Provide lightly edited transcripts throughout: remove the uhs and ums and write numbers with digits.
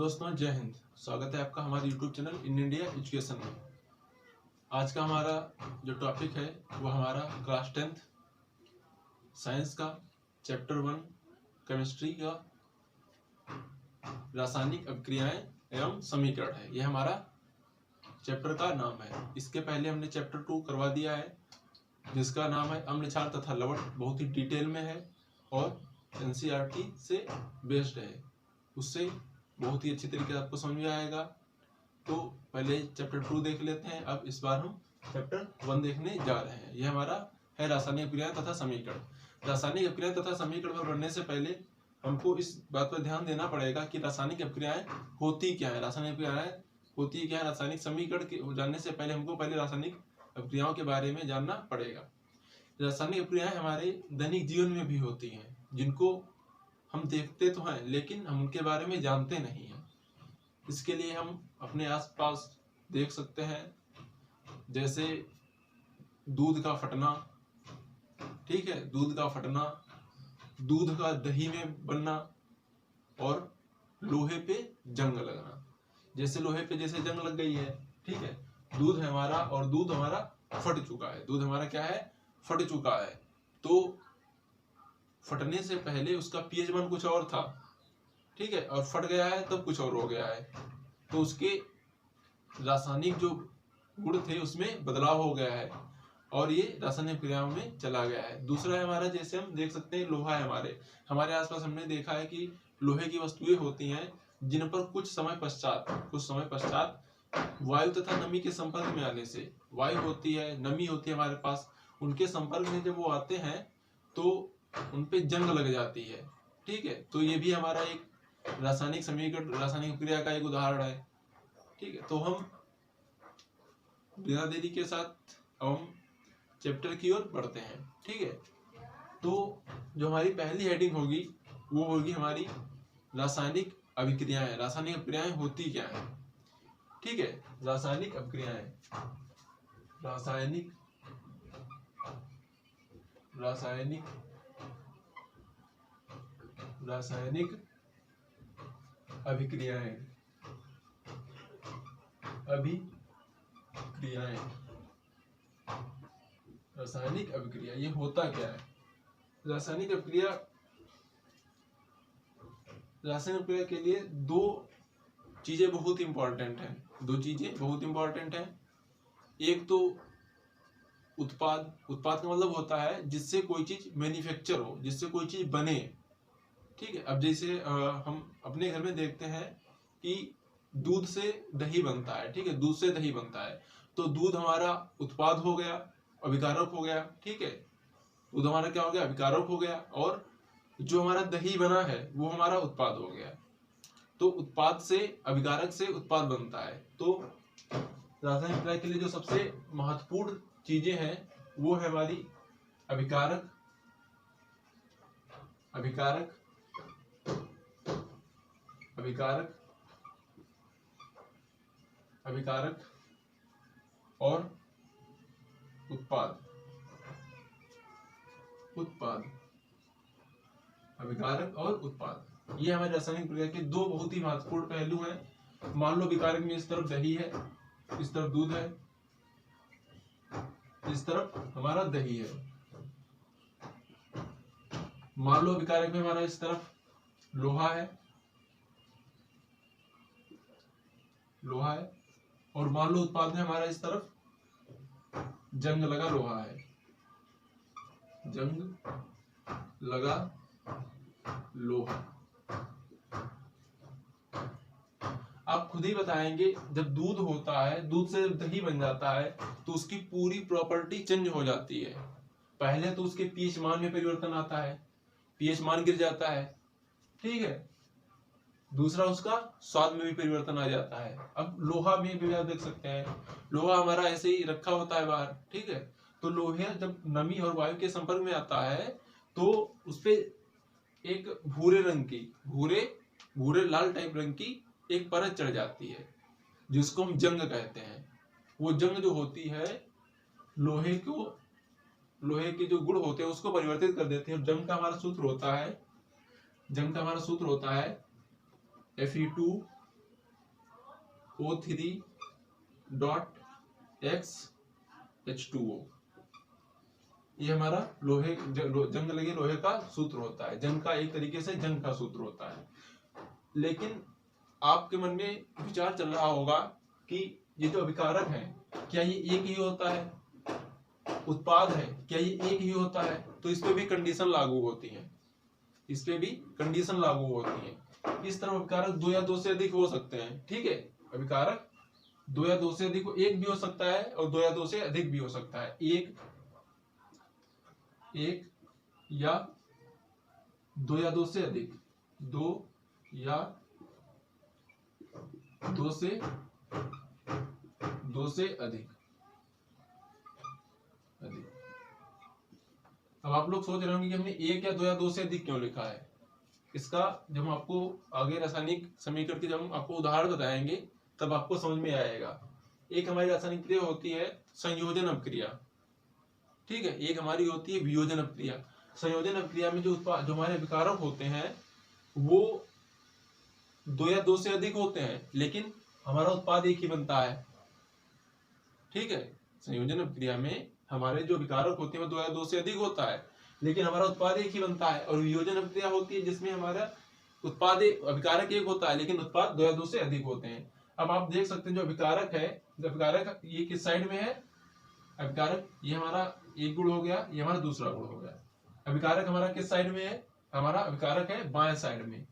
दोस्तों, जय हिंद। स्वागत है आपका हमारे YouTube channel in India education में। आज का हमारा जो टॉपिक है वो हमारा क्लास 10th साइंस का चैप्टर 1 केमिस्ट्री का रासायनिक अभिक्रियाएं एवं समीकरण है। ये हमारा चैप्टर का नाम है। इसके पहले हमने चैप्टर 2 करवा दिया है जिसका नाम है अम्ल क्षार तथा लवण। बहुत ही डिटेल में है और NCERT से बेस्ड है, उससे बहुत ही अच्छी तरीके से आपको समझ में आएगा। तो पहले चैप्टर 2 देख लेते हैं। अब इस बार हम चैप्टर 1 देखने जा रहे हैं। यह हमारा है रासायनिक अभिक्रियाएं तथा समीकरण। रासायनिक अभिक्रियाएं तथा समीकरण पर बढ़ने से पहले हमको इस बात पर ध्यान देना पड़ेगा कि रासायनिक अभिक्रियाएं होती क्या है। रासायनिक अभिक्रियाएं होती क्या है, रासायनिक समीकरण के जानने से पहले हमको पहले रासायनिक अभिक्रियाओं के बारे में जानना पड़ेगा। रासायनिक अभिक्रियाएं हमारे दैनिक जीवन में भी होती हैं, जिनको हम देखते तो हैं लेकिन हम उनके बारे में जानते नहीं हैं। इसके लिए हम अपने आसपास देख सकते हैं, जैसे दूध का फटना, ठीक है, दूध का फटना, दूध का दही में बनना और लोहे पे जंग लगना। जैसे लोहे पे जैसे जंग लग गई है, ठीक है, दूध है हमारा और दूध हमारा फट चुका है। दूध हमारा क्या है, फट चुका है। तो फटने से पहले उसका pH मान कुछ और था, ठीक है, और फट गया है तब कुछ और हो गया है। तो उसके रासायनिक जो गुण थे उसमें बदलाव हो गया है और ये रासायनिक क्रियाओं में चला गया है। दूसरा है हमारा, जैसे हम देख सकते हैं लोहा है हमारे आसपास। हमने देखा है कि लोहे की वस्तुएं होती हैं जिन पर कुछ समय पश्चात वायु तथा नमी के संपर्क में आने से, वायु होती है, नमी होती है हमारे पास, उनके संपर्क में जब वो आते हैं तो उनपे जंग लग जाती है, ठीक है। तो ये भी हमारा एक रासायनिक समीकरण, रासायनिक क्रिया का एक उदाहरण है, ठीक है। तो हम बिना देरी के साथ हम चैप्टर की ओर बढ़ते हैं, ठीक है। तो जो हमारी पहली हेडिंग होगी वो होगी हमारी रासायनिक अभिक्रियाएं। रासायनिक अभिक्रियाएं होती क्या है, ठीक है। रासायनिक अभिक्रियाएं, रासायनिक अभिक्रियाएं रासायनिक अभिक्रिया, ये होता क्या है। रासायनिक अभिक्रिया के लिए दो चीजें बहुत इंपॉर्टेंट हैं। एक तो उत्पाद का मतलब होता है जिससे कोई चीज मैन्युफैक्चर हो, जिससे कोई चीज बने, ठीक है। अब जैसे हम अपने घर में देखते हैं कि दूध से दही बनता है, ठीक है, दूध से दही बनता है। तो दूध हमारा उत्पाद हो गया, अभिकारक हो गया, ठीक है। दूध हमारा क्या हो गया, अभिकारक हो गया, और जो हमारा दही बना है वो हमारा उत्पाद हो गया। तो उत्पाद से, अभिकारक से उत्पाद बनता है। तो रासायनिक क्रिया के लिए जो सबसे महत्वपूर्ण चीजें हैं वो है हमारी अभिकारक और उत्पाद। अभिकारक और उत्पाद, ये हमारे रासायनिक प्रक्रिया के दो बहुत ही महत्वपूर्ण पहलू हैं। मान लो अभिकारक में इस तरफ दही है, इस तरफ दूध है, इस तरफ हमारा दही है। मान लो अभिकारक में हमारा इस तरफ लोहा है, और मान लो उत्पाद में हमारा इस तरफ जंग लगा लोहा है, लोहा। आप खुद ही बताएंगे, जब दूध होता है, दूध से जब दही बन जाता है तो उसकी पूरी प्रॉपर्टी चेंज हो जाती है। पहले तो उसके pH मान में परिवर्तन आता है, pH मान गिर जाता है, ठीक है। दूसरा, उसका स्वाद में भी परिवर्तन आ जाता है। अब लोहा में भी आप देख सकते हैं, लोहा हमारा ऐसे ही रखा होता है बाहर, ठीक है। तो लोहे जब नमी और वायु के संपर्क में आता है तो उसपे एक भूरे लाल टाइप रंग की एक परत चढ़ जाती है जिसको हम जंग कहते हैं। वो जंग जो होती है लोहे के जो गुण होते हैं उसको परिवर्तित कर देते हैं। जंग का हमारा सूत्र होता है Fe2 O3.XH2O। ये हमारा जंग लगे लोहे का सूत्र होता है, जंग का एक तरीके से जंग का सूत्र होता है। लेकिन आपके मन में विचार चल रहा होगा कि ये जो अभिकारक है क्या ये एक ही होता है, उत्पाद है क्या ये एक ही होता है? तो इस पे भी कंडीशन लागू होती है, इस पे भी कंडीशन लागू होती है। इस तरह अभिकारक 2 या 2 से अधिक हो सकते हैं, ठीक है। अभिकारक 2 या 2 से अधिक, एक भी हो सकता है और 2 या 2 से अधिक भी हो सकता है। एक या 2 या 2 से अधिक, 2 या 2 से अधिक। अब आप लोग सोच रहे होंगे कि हमने 1 या 2 या 2 से अधिक क्यों लिखा है। इसका जब हम आपको आगे रासायनिक समीकरण के जब हम आपको उदाहरण बताएंगे तब आपको समझ में आएगा। एक हमारी रासायनिक क्रिया होती है संयोजन अपक्रिया, ठीक है। एक हमारी होती है वियोजन अपक्रिया। संयोजन अपक्रिया में जो हमारे अभिकारक होते हैं वो 2 या 2 से अधिक होते हैं, लेकिन हमारा उत्पाद एक ही बनता है, ठीक है। संयोजन अपक्रिया में हमारे जो अभिकारक होते हैं वो 2 या 2 से अधिक होता है, लेकिन हमारा उत्पाद एक ही बनता है। और वियोजन अपक्रिया होती है जिसमें हमारा उत्पाद अभिकारक एक होता है लेकिन उत्पाद 2 या 2 से अधिक होते हैं। अब आप देख सकते हैं जो अभिकारक है, अभिकारक ये किस साइड में है, अभिकारक ये हमारा एक गुण हो गया, ये हमारा दूसरा गुण हो गया। अभिकारक हमारा किस साइड में है, हमारा अभिकारक है बाएं साइड में।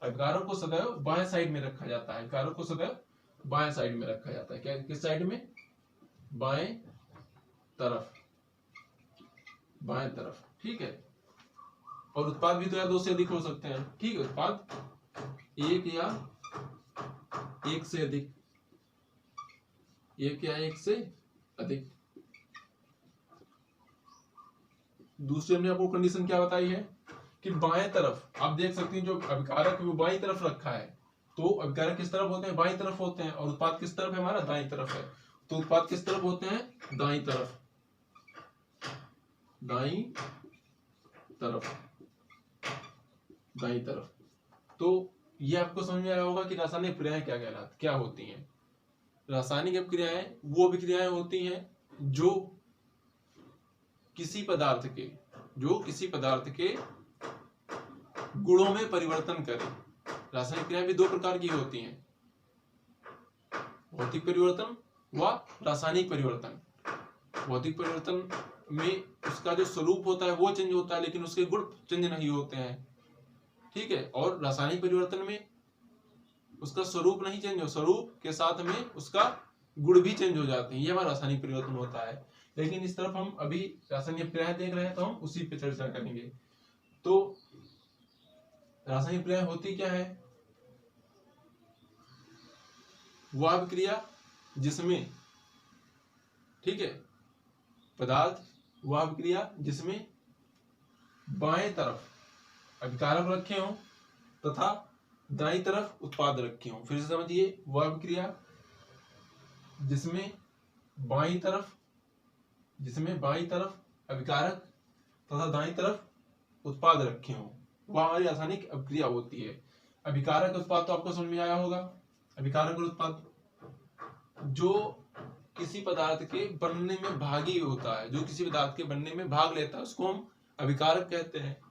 अभिकारक को सदैव बाएं साइड में रखा जाता है, अभिकारक को सदैव बाएं साइड में रखा जाता है। क्या किस साइड में, बाएं तरफ, बाएं तरफ, ठीक है। और उत्पाद भी 2 या 2 से अधिक हो सकते हैं, ठीक है। उत्पाद 1 या 1 से अधिक, 1 या 1 से अधिक। दूसरी हमने आपको कंडीशन क्या बताई है कि बाएं तरफ आप देख सकते हैं जो अभिकारक वो बाएं तरफ रखा है, तो अभिकारक किस तरफ होते हैं, बाएं तरफ होते हैं। और उत्पाद किस तरफ है, हमारा दाईं तरफ है, तो उत्पाद किस तरफ होते हैं, दाईं तरफ, दाईं तरफ, दाईं तरफ। तो ये आपको समझ में आया होगा कि रासायनिक क्रियाएं क्या होती हैं। रासायनिक अभिक्रियाएं वो अभिक्रियाएं होती हैं जो किसी पदार्थ के गुणों में परिवर्तन करें। रासायनिक क्रियाएं भी 2 प्रकार की होती हैं, भौतिक परिवर्तन व रासायनिक परिवर्तन। भौतिक परिवर्तन में उसका जो स्वरूप होता है वो चेंज होता है लेकिन उसके गुण चेंज नहीं होते हैं, ठीक है। और रासायनिक परिवर्तन में उसका स्वरूप नहीं चेंज हो, स्वरूप के साथ में उसका गुण भी चेंज हो जाते हैं, ये हमारा रासायनिक परिवर्तन होता है। लेकिन इस तरफ हम अभी रासायनिक क्रियाएं देख रहे हैं तो हम उसी पे चर्चा करेंगे। तो रासायनिक क्रिया होती क्या है, वह अभिक्रिया जिसमें, ठीक है, पदार्थ वह अभिक्रिया जिसमें बाएं तरफ अभिकारक रखे हों तथा दाईं तरफ उत्पाद रखे हों। फिर से समझिए, वह अभिक्रिया जिसमें बाईं तरफ अभिकारक तथा दाईं तरफ उत्पाद रखे हों, वह हमारी रासायनिक अभिक्रिया होती है। अभिकारक उत्पाद तो आपको समझ में आया होगा। अभिकारक उत्पाद जो किसी पदार्थ के बनने में भागी होता है, जो किसी पदार्थ के बनने में भाग लेता है उसको हम अभिकारक कहते हैं,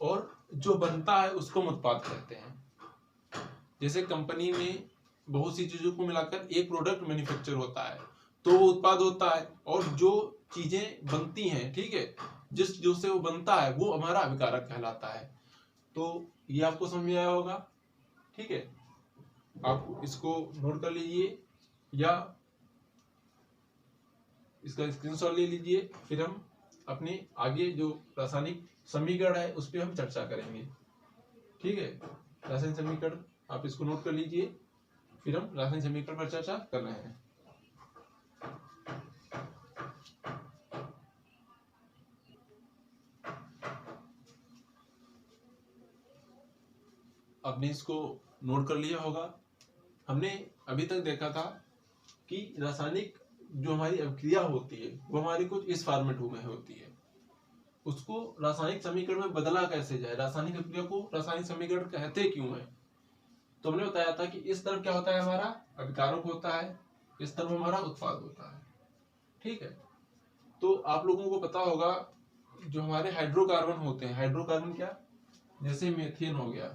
और जो बनता है उसको हम उत्पाद कहते हैं। जैसे कंपनी में बहुत सी चीजों को मिलाकर एक प्रोडक्ट मैन्युफैक्चर होता है तो वो उत्पाद होता है, और जो चीजें बनती हैं, ठीक है, जिस जो से वो बनता है वो हमारा अभिकारक कहलाता है। तो ये आपको समझ में आया होगा, ठीक है। आप इसको नोट कर लीजिए या इसका स्क्रीनशॉट ले लीजिए, फिर हम अपने आगे जो रासायनिक समीकरण है उस पर हम चर्चा करेंगे, ठीक है। रासायनिक समीकरण आप इसको नोट कर लीजिए, फिर हम रासायनिक समीकरण पर चर्चा कर रहे हैं। आपने इसको नोट कर लिया होगा। हमने अभी तक देखा था कि रासायनिक जो हमारी अभिक्रिया होती है वो हमारी कुछ इस फॉर्मेट में होती है, उसको रासायनिक समीकरण में बदला कैसे जाए, रासायनिक अभिक्रिया को रासायनिक समीकरण कहते क्यों है, तो हमने बताया था कि इस तरफ क्या होता है, हमारा अभिकारक होता है, इस तरफ हमारा उत्पाद होता है। ठीक है, तो आप लोगों को पता होगा जो हमारे हाइड्रोकार्बन होते हैं, हाइड्रोकार्बन क्या, जैसे मीथेन हो गया,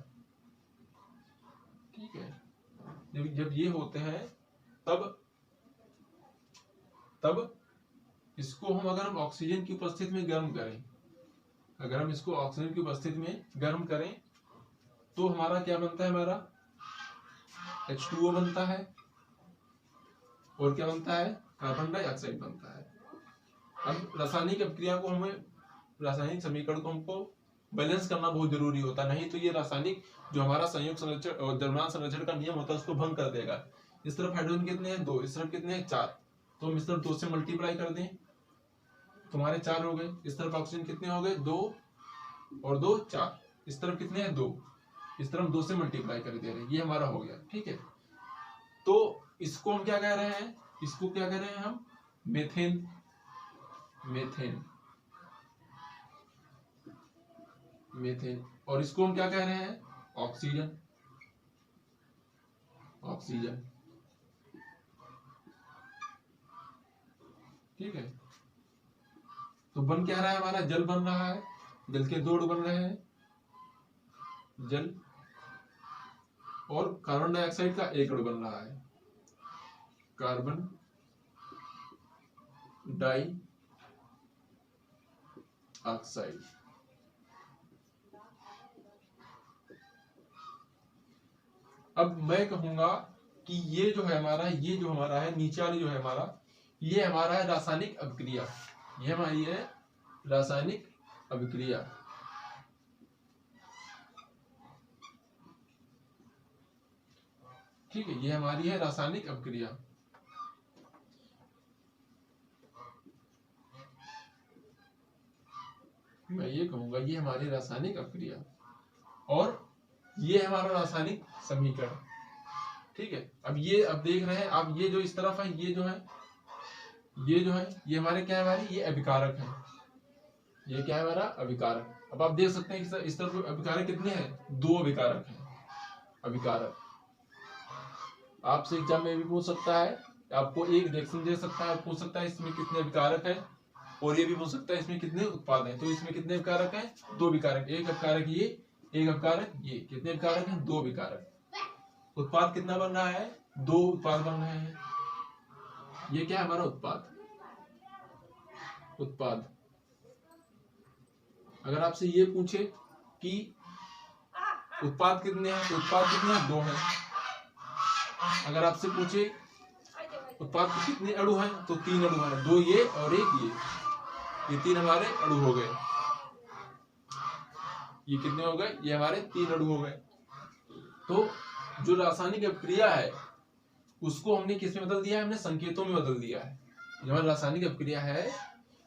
ठीक है, जब ये होते हैं तब इसको हम अगर हम ऑक्सीजन की उपस्थिति में गर्म करें, अगर हम इसको ऑक्सीजन की उपस्थिति में गर्म करें तो हमारा क्या बनता है, हमारा H2O बनता है, और क्या बनता है, कार्बन डाइऑक्साइड बनता है। अब रासायनिक अभिक्रिया को हमें, रासायनिक समीकरण को हमको बैलेंस करना बहुत जरूरी होता है, नहीं तो ये रासायनिक जो हमारा संयुक्त संरचना और द्रव्यमान संरचना का नियम होता है उसको भंग कर देगा। इस तरफ हाइड्रोजन कितने हैं, 2, इस तरफ कितने हैं, 4, तो हम इस तरफ 2 से मल्टीप्लाई कर दें, तुम्हारे 4 हो गए। इस तरफ ऑक्सीजन कितने हो गए, 2 और 2 4, इस तरफ कितने हैं, 2, इस तरफ 2 से मल्टीप्लाई कर दे रहे हैं, ये हमारा हो गया। ठीक है, तो इसको हम क्या कह रहे हैं, इसको क्या कह रहे हैं हम, मेथेन, मेथेन, मेथेन, और इसको हम क्या कह रहे हैं, ऑक्सीजन, ऑक्सीजन। ठीक है, तो बन क्या रहा है, हमारा जल बन रहा है, जल के 2 अणु बन रहे हैं, जल, और कार्बन डाइऑक्साइड का 1 अणु बन रहा है, कार्बन डाई ऑक्साइड। अब मैं कहूंगा कि ये जो है हमारा, ये जो हमारा है नीचे वाली जो है हमारा, ये हमारा है रासायनिक अभिक्रिया, ये हमारी है रासायनिक अभिक्रिया। ठीक है, ये हमारी है रासायनिक अभिक्रिया। मैं ये कहूंगा ये हमारी रासायनिक अभिक्रिया, और ये हमारा रासायनिक समीकरण। ठीक है, अब देख रहे हैं आप, ये जो इस तरफ है, ये जो है, ये जो है, ये हमारे क्या है, हमारी ये अभिकारक है, ये क्या है, हमारा अभिकारक। अब आप देख सकते हैं इस तरफ अभिकारक कितने हैं, 2 अभिकारक हैं, अभिकारक। आपसे एग्जाम में भी पूछ सकता है, आपको एक रिएक्शन दे सकता है, पूछ सकता है इसमें कितने अभिकारक हैं, और ये भी पूछ सकता है इसमें कितने उत्पाद हैं। तो इसमें कितने अभिकारक हैं, 2 अभिकारक, एक अभिकारक ये, एक अभिकारक ये, कितने अभिकारक हैं, 2 अभिकारक। उत्पाद कितना बन रहा है, 2 उत्पाद बन रहे हैं, ये क्या है हमारा उत्पाद, उत्पाद। अगर आपसे ये पूछे कि उत्पाद कितने हैं, तो उत्पाद कितने हैं, 2 हैं। अगर आपसे पूछे उत्पाद कितने अणु हैं, तो 3 अणु हैं, 2 ये और 1 ये 3 हमारे अणु हो गए। ये कितने हो गए, ये हमारे 3 अणु हो गए। तो जो रासायनिक अभिक्रिया है उसको हमने किस में बदल दिया है, हमने संकेतों में बदल दिया है। जो हमारी रासायनिक अभिक्रिया है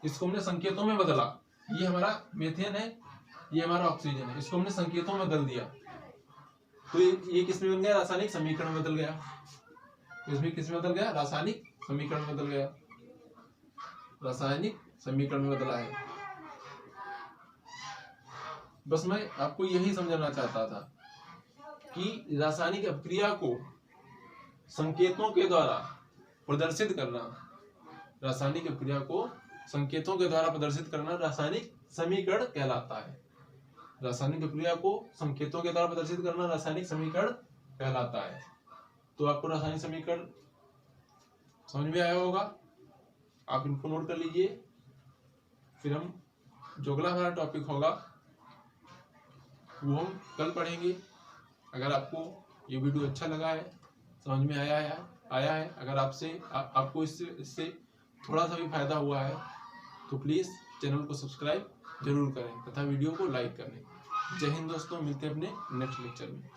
इसको हमने संकेतों में बदला। ये हमारा मेथेन है, ये हमारा ऑक्सीजन है, इसको हमने संकेतों में बदल दिया, तो ये किस में बन गया, रासायनिक समीकरण में बदल गया। इसमें किस में बदल गया, रासायनिक समीकरण में बदल गया, रासायनिक समीकरण में बदला है। बस मैं आपको यही समझाना चाहता था कि रासायनिक अभिक्रिया को संकेतों के द्वारा प्रदर्शित करना, रासायनिक अभिक्रिया को संकेतों के द्वारा प्रदर्शित करना रासायनिक समीकरण कहलाता है। रासायनिक अभिक्रिया को संकेतों के द्वारा प्रदर्शित करना रासायनिक समीकरण कहलाता है। तो आपको रासायनिक समीकरण समझ में आया होगा, आप इनको नोट कर लीजिए। फिर हम जो अगला हमारा टॉपिक होगा वो हम कल पढ़ेंगे। अगर आपको ये वीडियो अच्छा लगा है, समझ में आया है, अगर आपको इससे थोड़ा सा भी फायदा हुआ है तो प्लीज चैनल को सब्सक्राइब जरूर करें तथा वीडियो को लाइक करें। जय हिंद दोस्तों, मिलते हैं अपने नेक्स्ट लेक्चर में।